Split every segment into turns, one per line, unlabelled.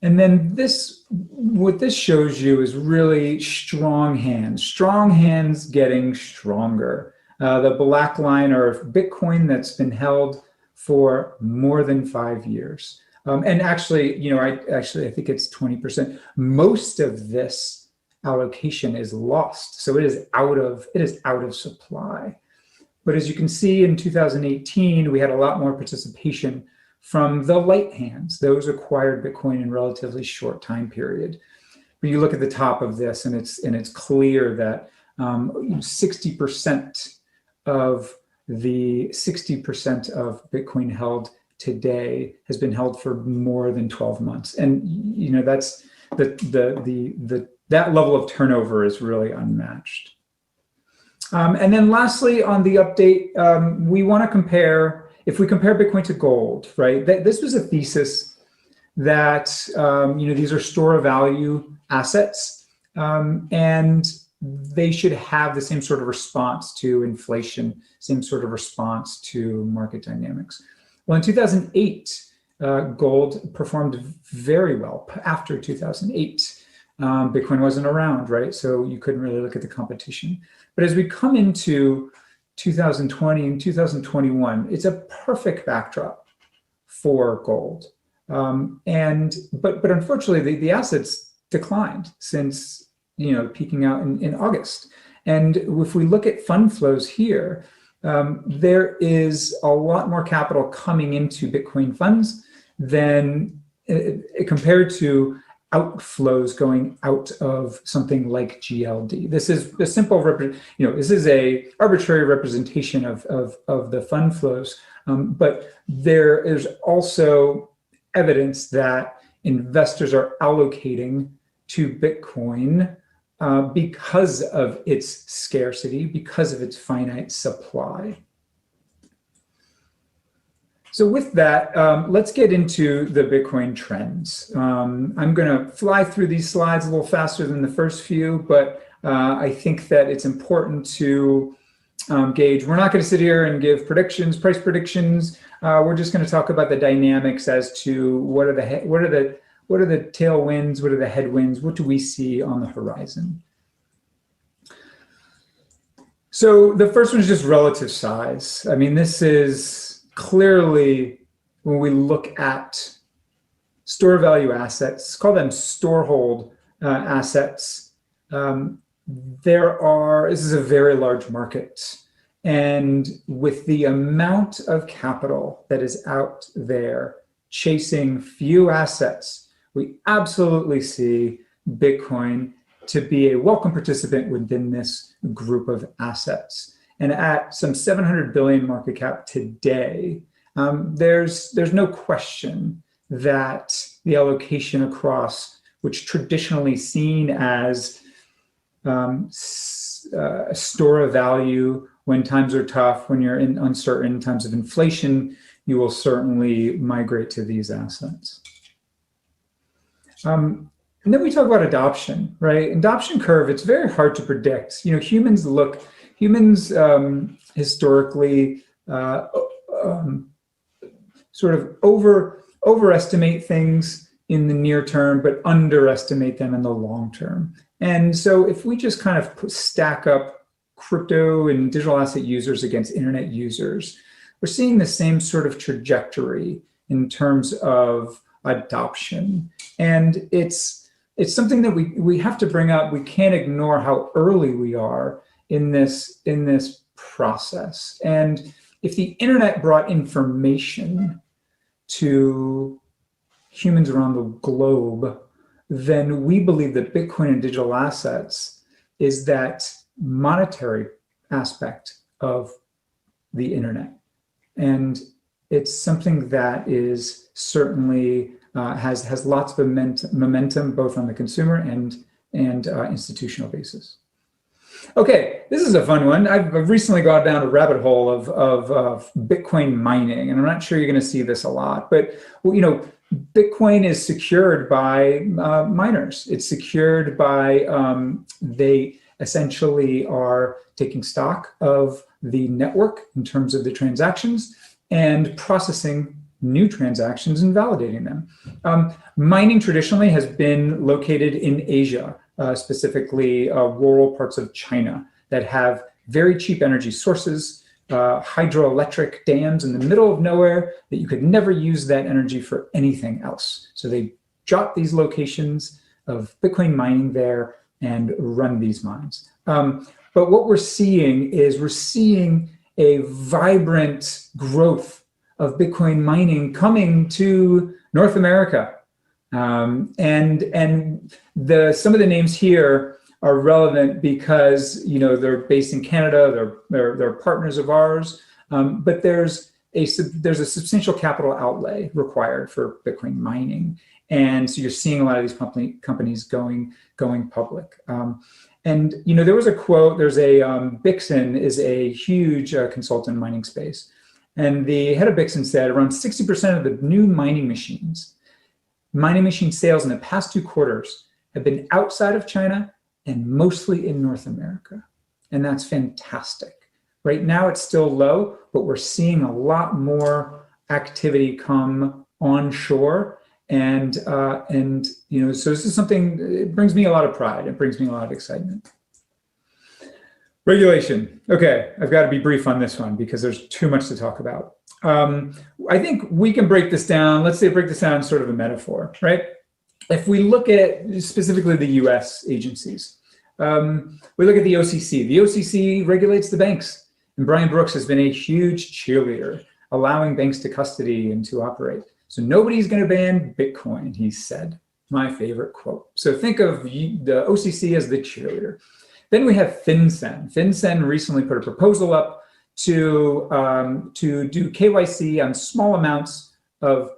And then what this shows you is really strong hands getting stronger. The black line are Bitcoin that's been held for more than 5 years. And actually, I think it's 20%. Most of this allocation is lost. So it is out of supply. But as you can see in 2018, we had a lot more participation from the light hands. Those acquired Bitcoin in a relatively short time period. But you look at the top of this, and it's clear that 60% of Bitcoin held today has been held for more than 12 months, and that's that level of turnover is really unmatched. And then lastly, on the update, we want to compare. If we compare Bitcoin to gold, right? This was a thesis that these are store of value assets, and they should have the same sort of response to inflation, same sort of response to market dynamics. Well, in 2008, gold performed very well. After 2008, Bitcoin wasn't around, right? So you couldn't really look at the competition. But as we come into 2020 and 2021, it's a perfect backdrop for gold. But unfortunately, the assets declined since peaking out in August. And if we look at fund flows here, there is a lot more capital coming into Bitcoin funds than compared to outflows going out of something like GLD. This is a simple, this is a arbitrary representation of the fund flows, but there is also evidence that investors are allocating to Bitcoin because of its scarcity, because of its finite supply. So with that, let's get into the Bitcoin trends. I'm going to fly through these slides a little faster than the first few, but I think that it's important to gauge. We're not going to sit here and give predictions, price predictions. We're just going to talk about the dynamics as to what are the tailwinds, what are the headwinds, what do we see on the horizon. So the first one is just relative size. I mean, this is clearly, when we look at store value assets, call them storehold assets, this is a very large market. And with the amount of capital that is out there chasing few assets, we absolutely see Bitcoin to be a welcome participant within this group of assets. And at some 700 billion market cap today, there's no question that the allocation across, which traditionally seen as a store of value when times are tough, when you're in uncertain times of inflation, you will certainly migrate to these assets. And then we talk about adoption, right? Adoption curve, it's very hard to predict. Humans historically sort of overestimate things in the near term, but underestimate them in the long term. And so if we just kind of stack up crypto and digital asset users against internet users, we're seeing the same sort of trajectory in terms of adoption. And it's something that we have to bring up. We can't ignore how early we are in this process. And if the internet brought information to humans around the globe, then we believe that Bitcoin and digital assets is that monetary aspect of the internet. And it's something that is certainly has lots of momentum both on the consumer and institutional basis. Okay, this is a fun one. I've recently gone down a rabbit hole of Bitcoin mining, and I'm not sure you're going to see this a lot, but Bitcoin is secured by miners. It's secured by they essentially are taking stock of the network in terms of the transactions and processing new transactions and validating them. Mining traditionally has been located in Asia, specifically rural parts of China that have very cheap energy sources, hydroelectric dams in the middle of nowhere that you could never use that energy for anything else. So they jot these locations of Bitcoin mining there and run these mines. But what we're seeing is a vibrant growth of Bitcoin mining coming to North America. And some of the names here are relevant because, you know, they're based in Canada, they're partners of ours, but there's a substantial capital outlay required for Bitcoin mining. And so you're seeing a lot of these companies going public. And, you know, there was a quote, Bixen is a huge consultant in mining space. And the head of Bixen said around 60% of the new mining machine sales in the past 2 quarters have been outside of China and mostly in North America. And that's fantastic. Right now it's still low, but we're seeing a lot more activity come onshore. And you know, so this is something, it brings me a lot of pride. It brings me a lot of excitement. Regulation. Okay, I've got to be brief on this one because there's too much to talk about. I think we can break this down. Let's say break this down in sort of a metaphor, right? If we look at specifically the US agencies, we look at the OCC. The OCC regulates the banks. And Brian Brooks has been a huge cheerleader, allowing banks to custody and to operate. So nobody's going to ban Bitcoin, he said. My favorite quote. So think of the OCC as the cheerleader. Then we have FinCEN. FinCEN recently put a proposal up to do KYC on small amounts of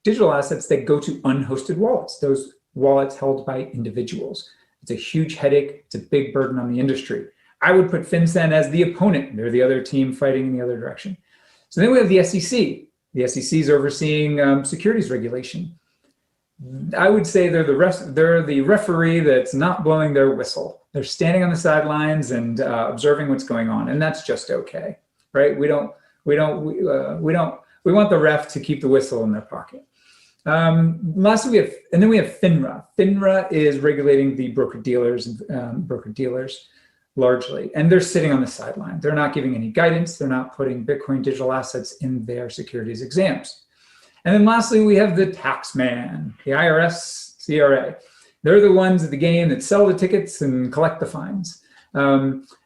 digital assets that go to unhosted wallets, those wallets held by individuals. It's a huge headache. It's a big burden on the industry. I would put FinCEN as the opponent. They're the other team fighting in the other direction. So then we have the SEC. The SEC is overseeing securities regulation. I would say they're the referee that's not blowing their whistle. They're standing on the sidelines and observing what's going on, and that's just okay, right? We want the ref to keep the whistle in their pocket. Lastly, we have FINRA. FINRA is regulating the broker-dealers largely, and they're sitting on the sideline. They're not giving any guidance. They're not putting Bitcoin digital assets in their securities exams. And then lastly, we have the tax man, the IRS, CRA. They're the ones at the game that sell the tickets and collect the fines.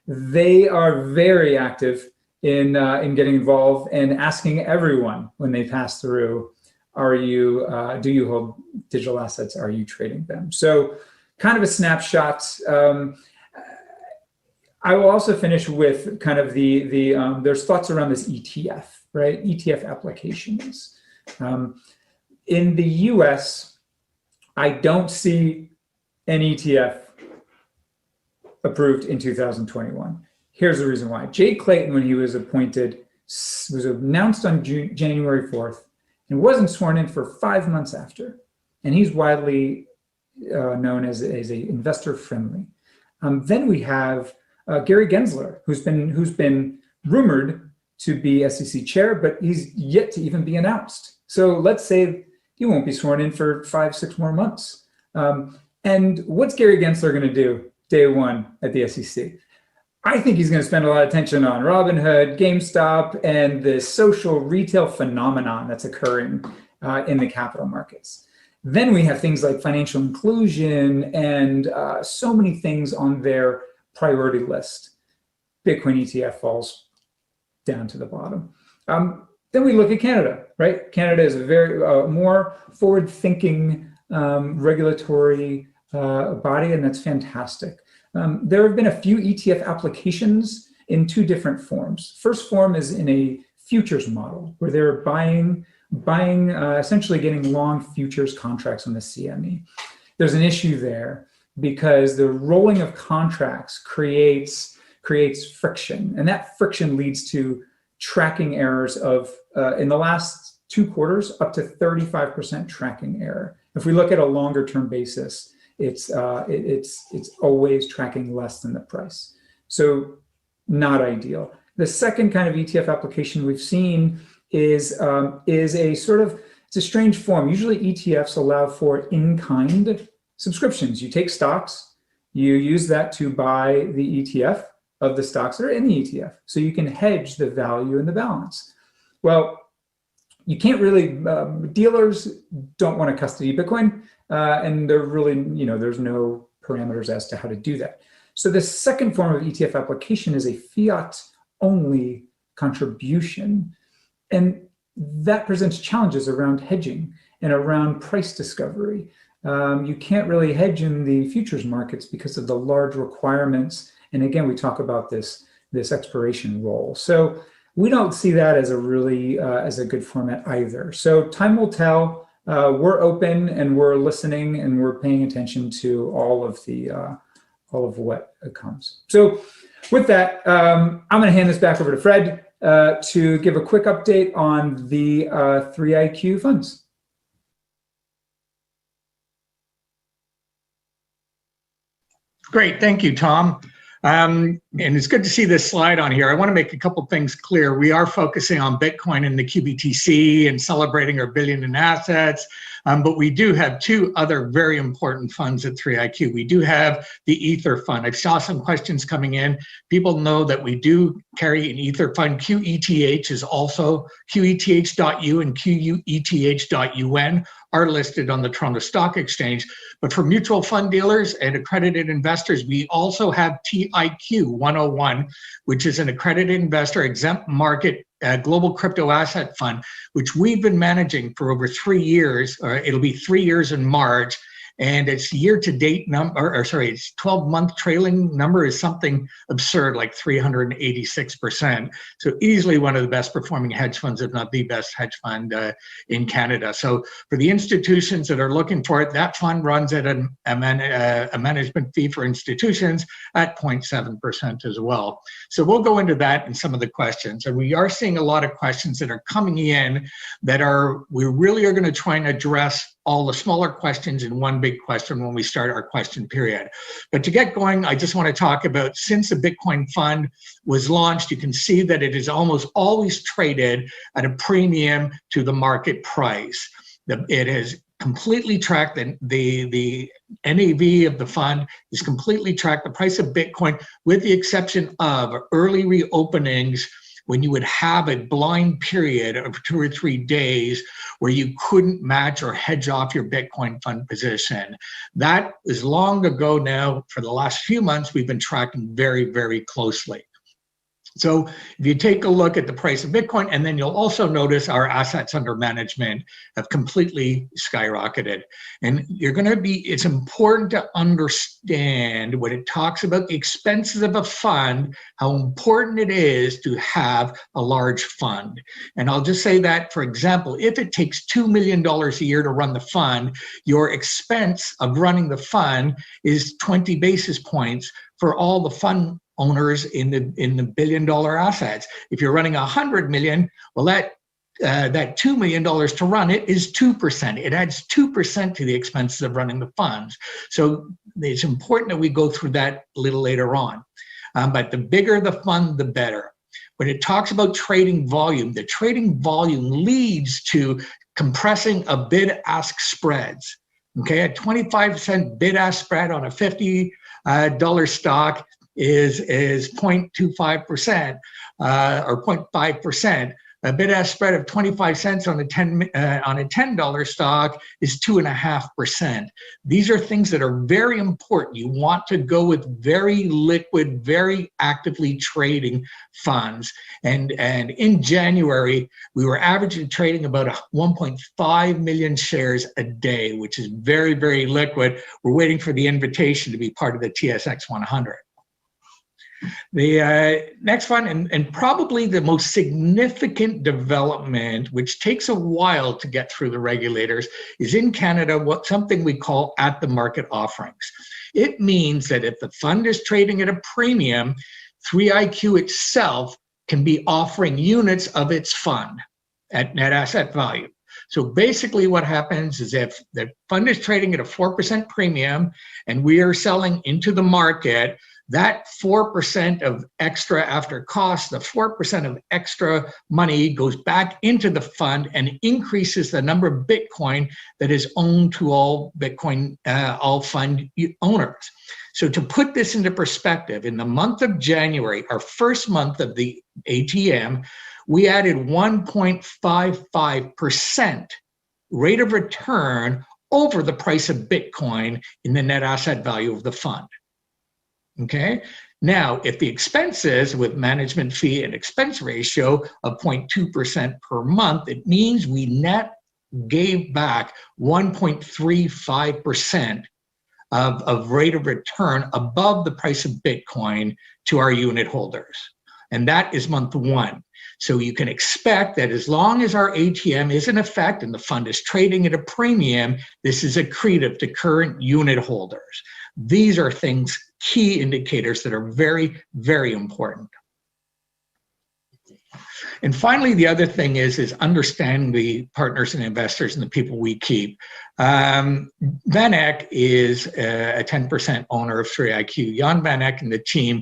They are very active in getting involved and asking everyone when they pass through, do you hold digital assets? Are you trading them? So kind of a snapshot. I will also finish with kind of there's thoughts around this ETF, right? ETF applications. In the US, I don't see an ETF approved in 2021. Here's the reason why. Jay Clayton, when he was appointed, was announced on January 4th and wasn't sworn in for 5 months after. And he's widely known as a investor friendly. Then we have Gary Gensler, who's been rumored to be SEC chair, but he's yet to even be announced. So let's say he won't be sworn in for 5-6 more months. And what's Gary Gensler going to do day one at the SEC? I think he's going to spend a lot of attention on Robinhood, GameStop, and the social retail phenomenon that's occurring in the capital markets. Then we have things like financial inclusion and so many things on their priority list. Bitcoin ETF falls down to the bottom. Then we look at Canada, right? Canada is a very more forward-thinking regulatory body, and that's fantastic. There have been a few ETF applications in 2 different forms. First form is in a futures model, where they're buying essentially getting long futures contracts on the CME. There's an issue there because the rolling of contracts creates friction, and that friction leads to tracking errors of, in the last 2 quarters, up to 35% tracking error. If we look at a longer term basis, it's always tracking less than the price. So not ideal. The second kind of ETF application we've seen is a sort of, it's a strange form. Usually ETFs allow for in-kind subscriptions. You take stocks, you use that to buy the ETF of the stocks that are in the ETF. So you can hedge the value and the balance. Well, you can't really, dealers don't want to custody Bitcoin, and they're really, there's no parameters as to how to do that. So the second form of ETF application is a fiat-only contribution. And that presents challenges around hedging and around price discovery. You can't really hedge in the futures markets because of the large requirements. And again, we talk about this expiration roll. So we don't see that as a really as a good format either. So time will tell. We're open and we're listening and we're paying attention to all of what comes. So with that, I'm going to hand this back over to Fred to give a quick update on the 3iQ funds.
Great, thank you, Tom. And it's good to see this slide on here. I want to make a couple things clear. We are focusing on Bitcoin and the QBTC and celebrating our billion in assets, but we do have two other very important funds at 3iQ. We do have the Ether fund. I saw some questions coming in. People know that we do carry an Ether fund. QETH is also QETH.U and QETH.UN are listed on the Toronto Stock Exchange. But for mutual fund dealers and accredited investors, we also have TIQ 101, which is an accredited investor exempt market global crypto asset fund, which we've been managing for over 3 years, or it'll be 3 years in March. And its year-to-date number, or sorry, its 12-month trailing number is something absurd, like 386%. So easily one of the best performing hedge funds, if not the best hedge fund in Canada. So for the institutions that are looking for it, that fund runs at a management fee for institutions at 0.7% as well. So we'll go into that in some of the questions. And we are seeing a lot of questions that are coming in that we really are going to try and address all the smaller questions in one big question when we start our question period. But to get going, I just want to talk about, since the Bitcoin fund was launched, you can see that it is almost always traded at a premium to the market price. It has completely tracked the NAV of the fund is completely tracked the price of Bitcoin, with the exception of early reopenings, when you would have a blind period of 2 or 3 days where you couldn't match or hedge off your Bitcoin fund position. That is long ago now. For the last few months, we've been tracking very, very closely. So if you take a look at the price of Bitcoin, and then you'll also notice our assets under management have completely skyrocketed. And it's important to understand when it talks about the expenses of a fund, how important it is to have a large fund. And I'll just say that, for example, if it takes $2 million a year to run the fund, your expense of running the fund is 20 basis points for all the fund owners in the billion-dollar assets. If you're running 100 million, well, that $2 million to run it is 2%. It adds 2% to the expenses of running the funds. So it's important that we go through that a little later on. But the bigger the fund, the better. When it talks about trading volume, the trading volume leads to compressing of bid-ask spreads. Okay, a 25-cent bid-ask spread on a $50 stock is 0.25% or 0.5%. A bid-ask spread of 25 cents on a $10 stock is 2.5%. These are things that are very important. You want to go with very liquid, very actively trading funds. And in January, we were averaging trading about 1.5 million shares a day, which is very, very liquid. We're waiting for the invitation to be part of the TSX 100. The next one, and probably the most significant development, which takes a while to get through the regulators, is in Canada, something we call at-the-market offerings. It means that if the fund is trading at a premium, 3iQ itself can be offering units of its fund at net asset value. So basically what happens is, if the fund is trading at a 4% premium and we are selling into the market, that 4% of extra after cost, the 4% of extra money goes back into the fund and increases the number of Bitcoin that is owned to all Bitcoin, all fund owners. So to put this into perspective, in the month of January, our first month of the ATM, we added 1.55% rate of return over the price of Bitcoin in the net asset value of the fund. Okay. Now, if the expenses with management fee and expense ratio of 0.2% per month, it means we net gave back 1.35% of rate of return above the price of Bitcoin to our unit holders. And that is month one. So you can expect that as long as our ATM is in effect and the fund is trading at a premium, this is accretive to current unit holders. These are things, key indicators that are very, very important. And finally, the other thing is understanding the partners and investors and the people we keep. Van Eck is a 10% owner of 3iQ. Jan Van Eck and the team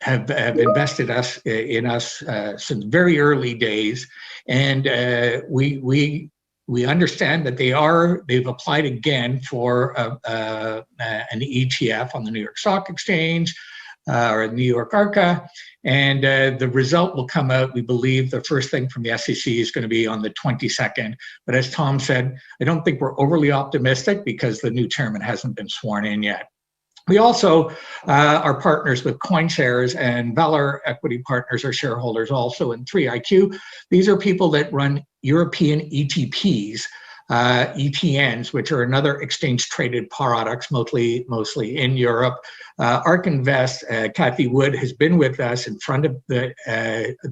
have invested in us since very early days, and we understand that they've applied again for an ETF on the New York Stock Exchange or New York ARCA, and the result will come out, we believe, the first thing from the SEC is going to be on the 22nd. But as Tom said, I don't think we're overly optimistic because the new chairman hasn't been sworn in yet. We also are partners with CoinShares, and Valor Equity Partners are shareholders also in 3iQ. These are people that run European ETPs, ETNs, which are another exchange-traded products, mostly in Europe. ARK Invest, Kathy Wood has been with us in front of the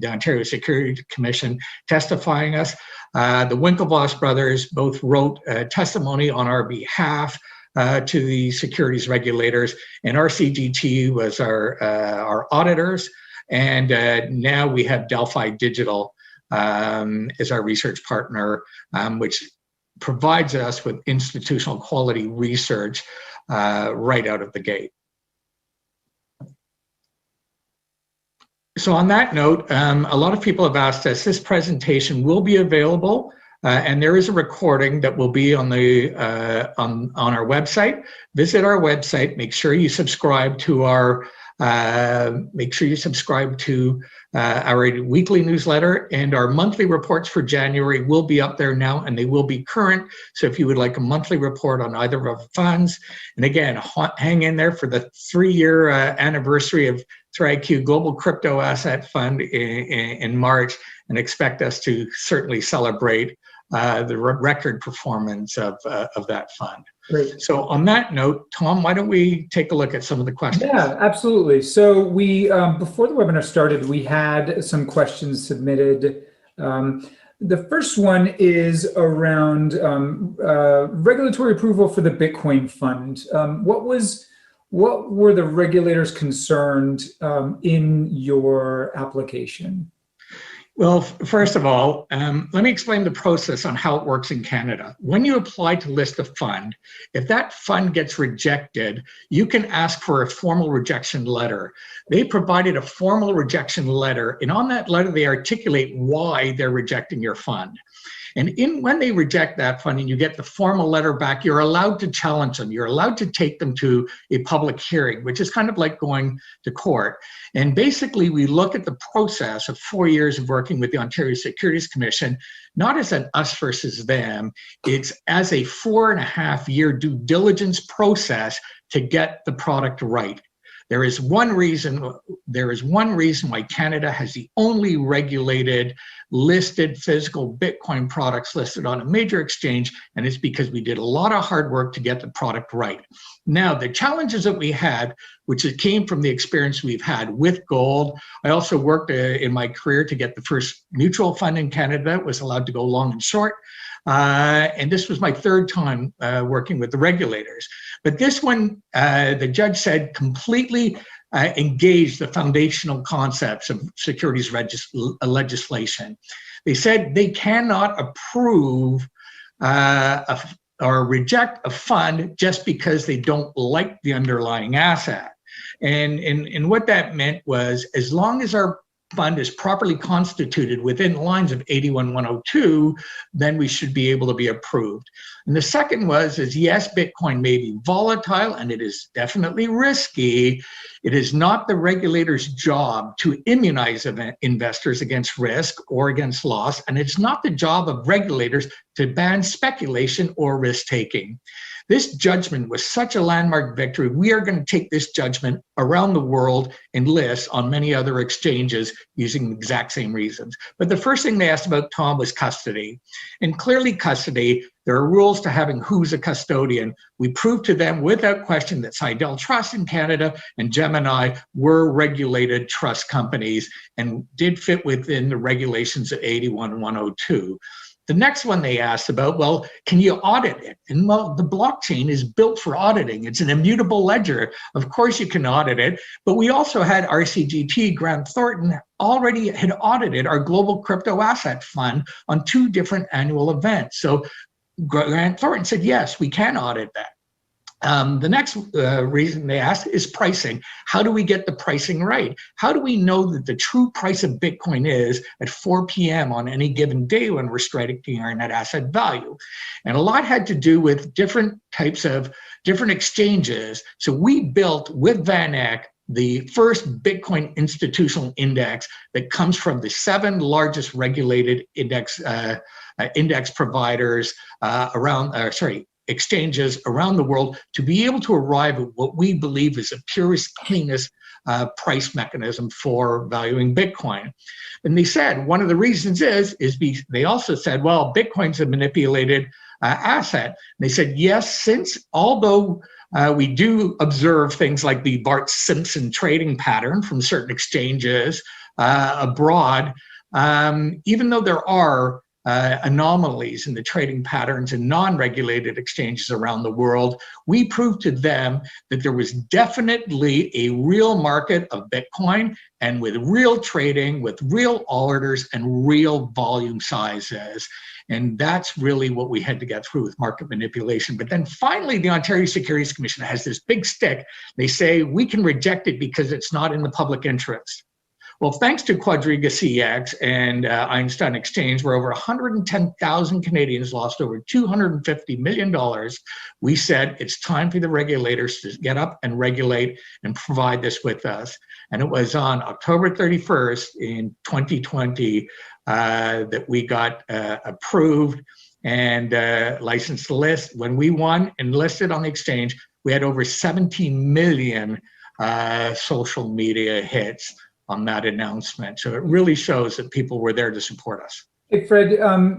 Ontario Securities Commission testifying us. The Winklevoss brothers both wrote testimony on our behalf to the securities regulators, and RCGT was our auditors, and now we have Delphi Digital as our research partner, which provides us with institutional quality research right out of the gate. So on that note, a lot of people have asked us, this presentation will be available, and there is a recording that will be on the on our website. Visit our website. Make sure you subscribe to our our weekly newsletter, and our monthly reports for January will be up there now, and they will be current. So if you would like a monthly report on either of our funds, and again, hang in there for the 3-year anniversary of 3iQ Global Crypto Asset Fund in March, and expect us to certainly celebrate the record performance of that fund.
Great.
So on that note, Tom, why don't we take a look at some of the questions?
Yeah, absolutely. So we, before the webinar started, we had some questions submitted. The first one is around regulatory approval for the Bitcoin fund. What were the regulators concerned in your application?
Well, first of all, let me explain the process on how it works in Canada. When you apply to list a fund, if that fund gets rejected, you can ask for a formal rejection letter. They provided a formal rejection letter, and on that letter, they articulate why they're rejecting your fund. And when they reject that fund and you get the formal letter back, you're allowed to challenge them. You're allowed to take them to a public hearing, which is kind of like going to court. And basically, we look at the process of 4 years of working with the Ontario Securities Commission, not as an us versus them, it's as a 4.5-year due diligence process to get the product right. There is one reason why Canada has the only regulated listed physical Bitcoin products listed on a major exchange, and it's because we did a lot of hard work to get the product right. Now, the challenges that we had, which came from the experience we've had with gold, I also worked in my career to get the first mutual fund in Canada that was allowed to go long and short. And this was my 3rd time working with the regulators. But this one, the judge said, completely engaged the foundational concepts of securities legislation. They said they cannot approve or reject a fund just because they don't like the underlying asset. And what that meant was, as long as our fund is properly constituted within the lines of 81102, then we should be able to be approved. And the second is yes, Bitcoin may be volatile and it is definitely risky. It is not the regulator's job to immunize investors against risk or against loss, and it's not the job of regulators to ban speculation or risk-taking. This judgment was such a landmark victory. We are going to take this judgment around the world and list on many other exchanges using the exact same reasons. But the first thing they asked about, Tom, was custody. And clearly custody, there are rules to having who's a custodian. We proved to them without question that Seidel Trust in Canada and Gemini were regulated trust companies and did fit within the regulations of 81102. The next one they asked about, well, can you audit it? And well, the blockchain is built for auditing. It's an immutable ledger. Of course you can audit it, but we also had RCGT, Grant Thornton, already had audited our global crypto asset fund on 2 different annual events. So Grant Thornton said, yes, we can audit that. The next reason they asked is pricing. How do we get the pricing right? How do we know that the true price of Bitcoin is at 4 p.m. on any given day when we're striking our net asset value? And a lot had to do with different types of different exchanges. So we built with Van Eck the first Bitcoin institutional index that comes from the 7 largest regulated index providers exchanges around the world to be able to arrive at what we believe is the purest, cleanest price mechanism for valuing Bitcoin. And they said one of the reasons they also said, well, Bitcoin's a manipulated asset. And they said, yes, since although we do observe things like the Bart Simpson trading pattern from certain exchanges abroad, even though there are anomalies in the trading patterns in non-regulated exchanges around the world, we proved to them that there was definitely a real market of Bitcoin, and with real trading, with real orders and real volume sizes. And that's really what we had to get through with market manipulation. But then finally, the Ontario Securities Commission has this big stick. They say we can reject it because it's not in the public interest. Well, thanks to Quadriga CX and Einstein Exchange, where over 110,000 Canadians lost over $250 million, we said it's time for the regulators to get up and regulate and provide this with us. And it was on October 31st in 2020 that we got approved and licensed to list. When we won and listed on the exchange, we had over 17 million social media hits on that announcement. So it really shows that people were there to support us.
Hey, Fred,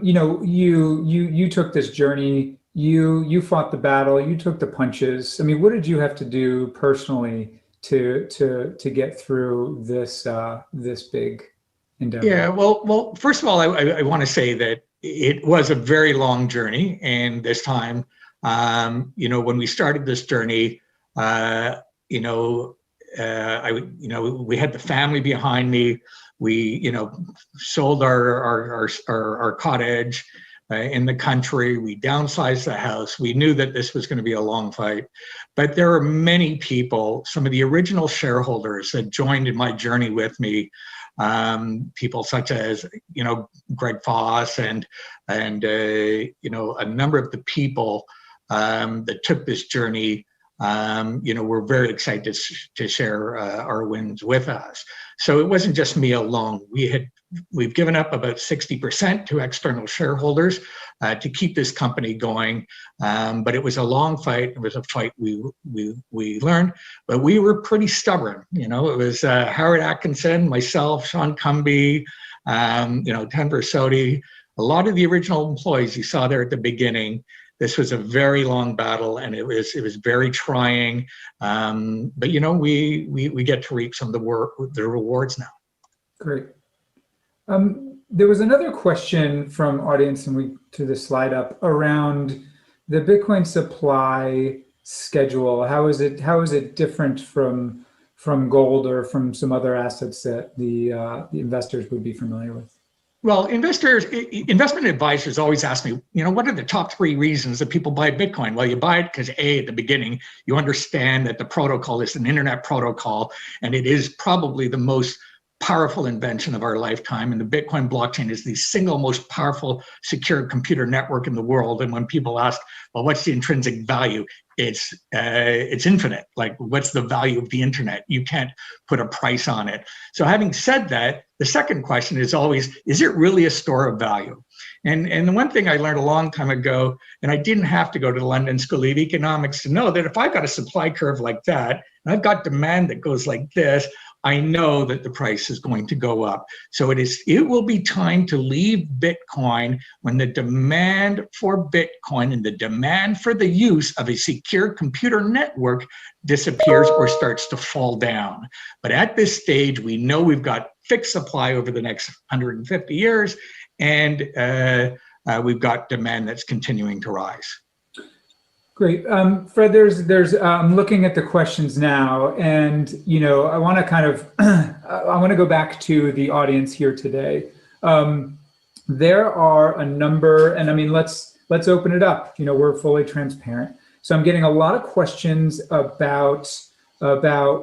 you took this journey, you fought the battle, you took the punches. I mean, what did you have to do personally to get through this this big endeavor?
Yeah, well, first of all, I want to say that it was a very long journey, and this time, when we started this journey, we had the family behind me. We, sold our cottage in the country. We downsized the house. We knew that this was going to be a long fight, but there are many people, some of the original shareholders that joined in my journey with me. People such as, Greg Foss and a number of the people that took this journey. We're very excited to share our wins with us. So it wasn't just me alone. We've given up about 60% to external shareholders to keep this company going. But it was a long fight. It was a fight we learned, but we were pretty stubborn. It was Howard Atkinson, myself, Sean Cumby, Ted Versodi, a lot of the original employees you saw there at the beginning. This was a very long battle, and it was very trying. But we get to reap some of the rewards now.
Great. There was another question from audience, and we threw the slide up around the Bitcoin supply schedule. How is it different from gold or from some other assets that the investors would be familiar with?
Well, investment advisors always ask me, what are the top 3 reasons that people buy Bitcoin? Well, you buy it because A, at the beginning, you understand that the protocol is an internet protocol, and it is probably the most powerful invention of our lifetime. And the Bitcoin blockchain is the single most powerful secure computer network in the world. And when people ask, well, what's the intrinsic value? It's infinite. Like, what's the value of the internet? You can't put a price on it. So having said that, the second question is always, is it really a store of value? And the one thing I learned a long time ago, and I didn't have to go to the London School of Economics to know that if I've got a supply curve like that, and I've got demand that goes like this, I know that the price is going to go up. So it will be time to leave Bitcoin when the demand for Bitcoin and the demand for the use of a secure computer network disappears or starts to fall down. But at this stage, we know we've got fixed supply over the next 150 years, and we've got demand that's continuing to rise.
Great. Fred, I'm looking at the questions now, and, I want to kind of, I want to go back to the audience here today. There are a number, and I mean, let's open it up. We're fully transparent. So I'm getting a lot of questions about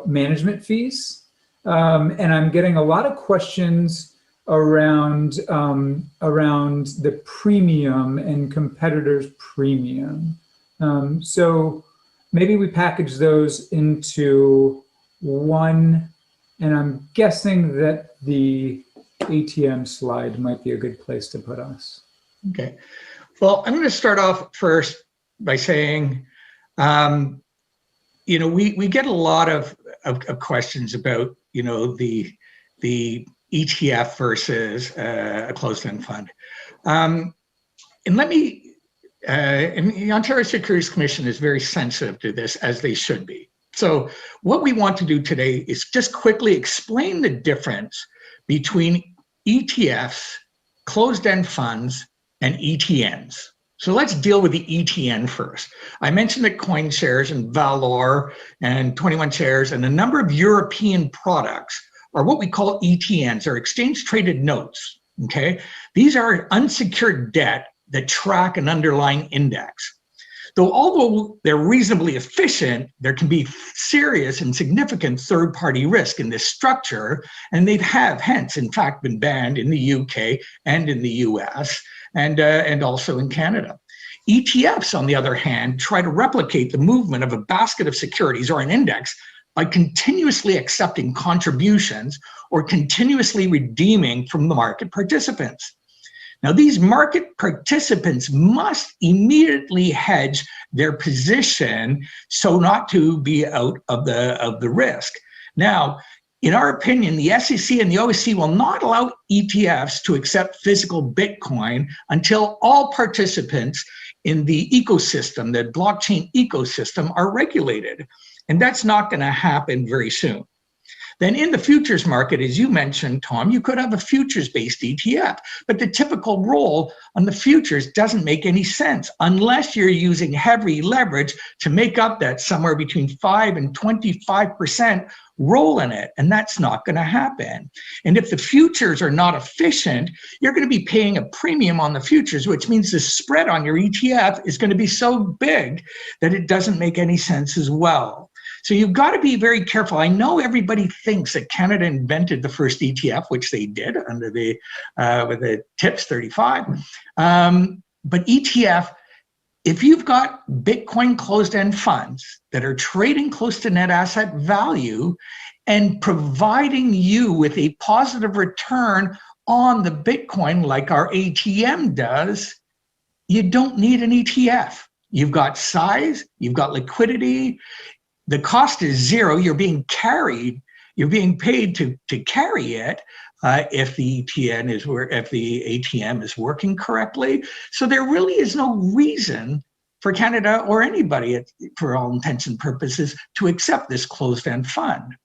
management fees, and I'm getting a lot of questions around the premium and competitors' premium. So maybe we package those into one, and I'm guessing that the ATM slide might be a good place to put us.
Okay. Well, I'm going to start off first by saying, we get a lot of questions about, the ETF versus a closed-end fund. And let me, and the Ontario Securities Commission is very sensitive to this, as they should be. So what we want to do today is just quickly explain the difference between ETFs, closed-end funds, and ETNs. So let's deal with the ETN first. I mentioned that CoinShares and Valor and 21 Shares and a number of European products are what we call ETNs, or exchange-traded notes, okay? These are unsecured debt that track an underlying index. Although they're reasonably efficient, there can be serious and significant third-party risk in this structure, and they have hence, in fact, been banned in the UK and in the US and also in Canada. ETFs, on the other hand, try to replicate the movement of a basket of securities or an index by continuously accepting contributions or continuously redeeming from the market participants. Now, these market participants must immediately hedge their position so not to be out of the risk. Now, in our opinion, the SEC and the OSC will not allow ETFs to accept physical Bitcoin until all participants in the ecosystem, the blockchain ecosystem, are regulated. And that's not going to happen very soon. Then in the futures market, as you mentioned, Tom, you could have a futures-based ETF, but the typical role on the futures doesn't make any sense unless you're using heavy leverage to make up that somewhere between 5 and 25% role in it, and that's not going to happen. And if the futures are not efficient, you're going to be paying a premium on the futures, which means the spread on your ETF is going to be so big that it doesn't make any sense as well. So you've got to be very careful. I know everybody thinks that Canada invented the first ETF, which they did under the with the TIPS 35. But ETF, if you've got Bitcoin closed-end funds that are trading close to net asset value and providing you with a positive return on the Bitcoin like our ATM does, you don't need an ETF. You've got size, you've got liquidity. The cost is zero. You're being carried. You're being paid to carry it if the ATM is working correctly. So there really is no reason for Canada or anybody, for all intents and purposes, to accept this closed-end fund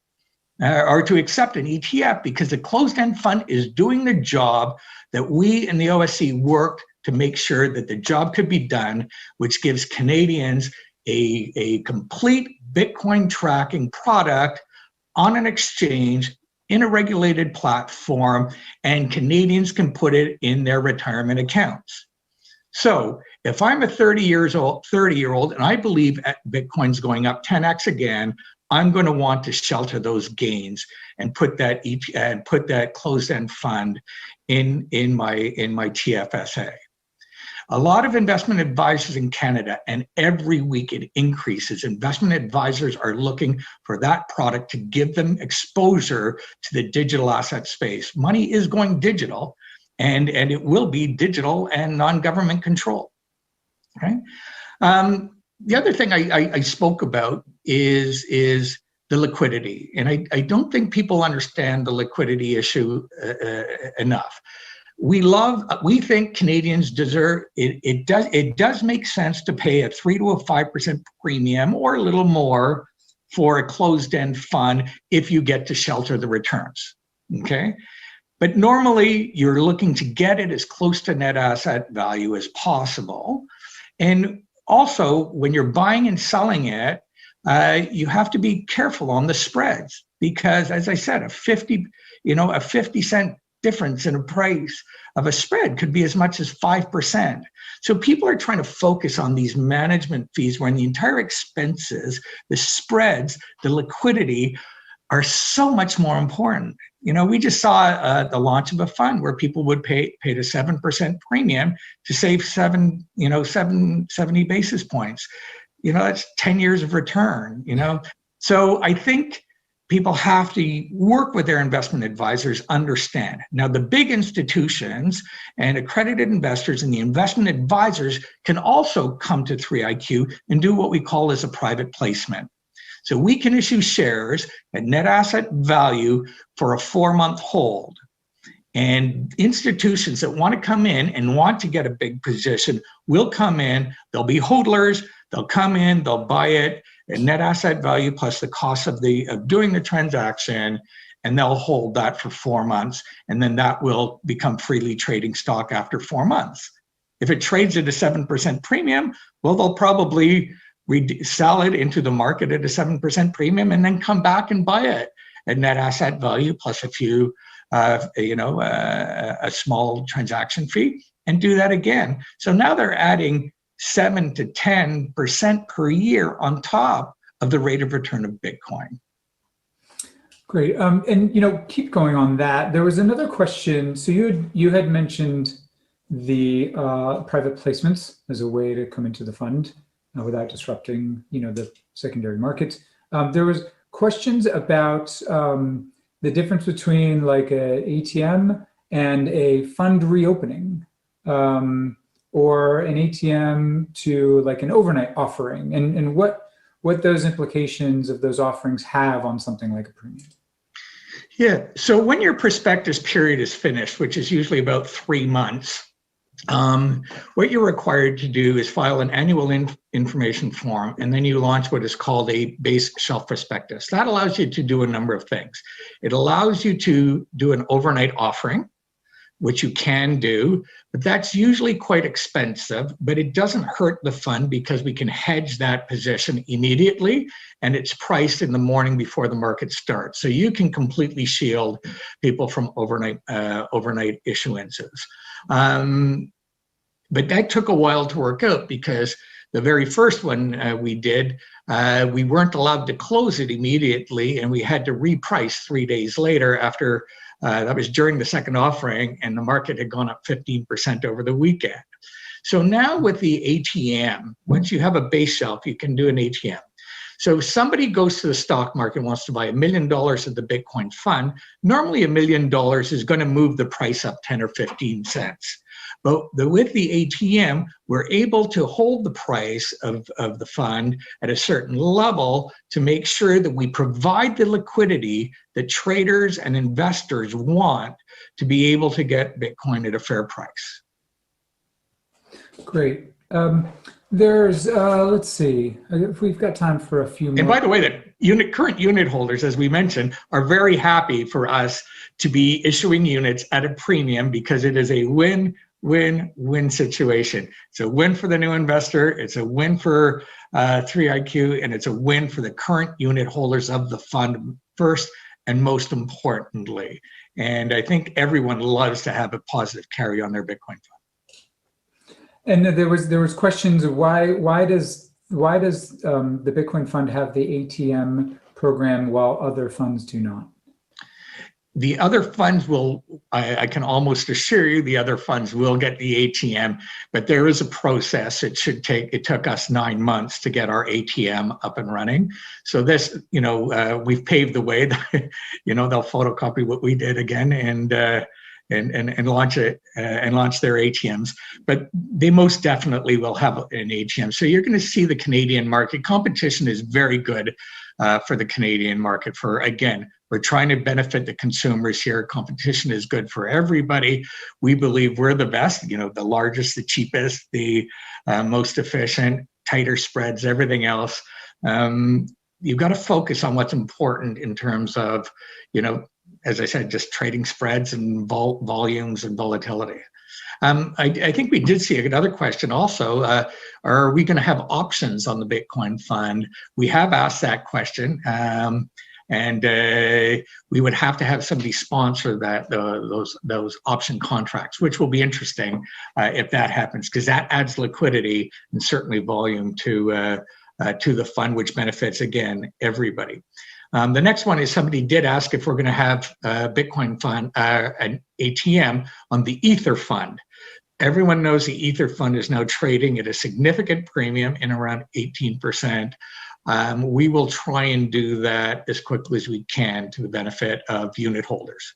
or to accept an ETF, because the closed-end fund is doing the job that we in the OSC worked to make sure that the job could be done, which gives Canadians a complete Bitcoin tracking product on an exchange in a regulated platform, and Canadians can put it in their retirement accounts. So if I'm a 30-year-old and I believe Bitcoin's going up 10x again, I'm going to want to shelter those gains and put that closed-end fund in my TFSA. A lot of investment advisors in Canada, and every week it increases, investment advisors are looking for that product to give them exposure to the digital asset space. Money is going digital, and it will be digital and non-government control. Okay. The other thing I spoke about is the liquidity, and I don't think people understand the liquidity issue enough. We think Canadians deserve it. It does make sense to pay a 3 to a 5% premium or a little more for a closed-end fund if you get to shelter the returns. Okay, but normally you're looking to get it as close to net asset value as possible, and also when you're buying and selling it, you have to be careful on the spreads, because, as I said, a 50 cent difference in a price of a spread could be as much as 5%. So people are trying to focus on these management fees when the entire expenses, the spreads, the liquidity are so much more important. We just saw the launch of a fund where people would pay the 7% premium to save 70 basis points. That's 10 years of return, So I think people have to work with their investment advisors, understand. Now, the big institutions and accredited investors and the investment advisors can also come to 3iQ and do what we call as a private placement. So we can issue shares at net asset value for a 4-month hold. And institutions that want to come in and want to get a big position will come in. They'll be hodlers. They'll come in, they'll buy it at net asset value plus the cost of doing the transaction, and they'll hold that for 4 months, and then that will become freely trading stock after 4 months. If it trades at a 7% premium, well, they'll probably sell it into the market at a 7% premium and then come back and buy it at net asset value plus a few, a small transaction fee, and do that again. So now they're adding 7 to 10% per year on top of the rate of return of Bitcoin.
Great. And keep going on that. There was another question. So you had mentioned the private placements as a way to come into the fund without disrupting the secondary market. There was questions about the difference between like a ATM and a fund reopening. Or an ATM to like an overnight offering, and what those implications of those offerings have on something like a premium.
Yeah, so when your prospectus period is finished, which is usually about 3 months, what you're required to do is file an annual information form, and then you launch what is called a base shelf prospectus. That allows you to do a number of things. It allows you to do an overnight offering, which you can do, but that's usually quite expensive, but it doesn't hurt the fund because we can hedge that position immediately, and it's priced in the morning before the market starts. So you can completely shield people from overnight issuances. But that took a while to work out, because the very first one we did, we weren't allowed to close it immediately, and we had to reprice 3 days later after that was during the second offering, and the market had gone up 15% over the weekend. So now with the ATM, once you have a base shelf, you can do an ATM. So if somebody goes to the stock market and wants to buy $1 million of the Bitcoin fund, normally $1 million is going to move the price up 10 or 15 cents. But with the ATM, we're able to hold the price of the fund at a certain level to make sure that we provide the liquidity that traders and investors want to be able to get Bitcoin at a fair price.
Great. There's, let's see, if we've got time for a few more.
And by the way, the current unit holders, as we mentioned, are very happy for us to be issuing units at a premium, because it is a win-win situation. It's a win for the new investor, it's a win for 3iQ, and it's a win for the current unit holders of the fund first and most importantly. And I think everyone loves to have a positive carry on their Bitcoin fund.
And there was questions of why does the Bitcoin fund have the ATM program while other funds do not?
The other funds will, I can almost assure you, the other funds will get the ATM, but there is a process. It took us 9 months to get our ATM up and running. So this, we've paved the way. They'll photocopy what we did again and launch it and launch their ATMs. But they most definitely will have an ATM. So you're going to see the Canadian market competition is very good for the Canadian market. We're trying to benefit the consumers here. Competition is good for everybody. We believe we're the best, the largest, the cheapest, the most efficient, tighter spreads, everything else. You've got to focus on what's important in terms of, as I said, just trading spreads and volumes and volatility. I think we did see another question also. Are we going to have options on the Bitcoin fund? We have asked that question. And we would have to have somebody sponsor those option contracts, which will be interesting if that happens, because that adds liquidity and certainly volume to the fund, which benefits, again, everybody. The next one is somebody did ask if we're going to have a Bitcoin fund, an ATM on the Ether fund. Everyone knows the Ether fund is now trading at a significant premium in around 18%. We will try and do that as quickly as we can to the benefit of unit holders.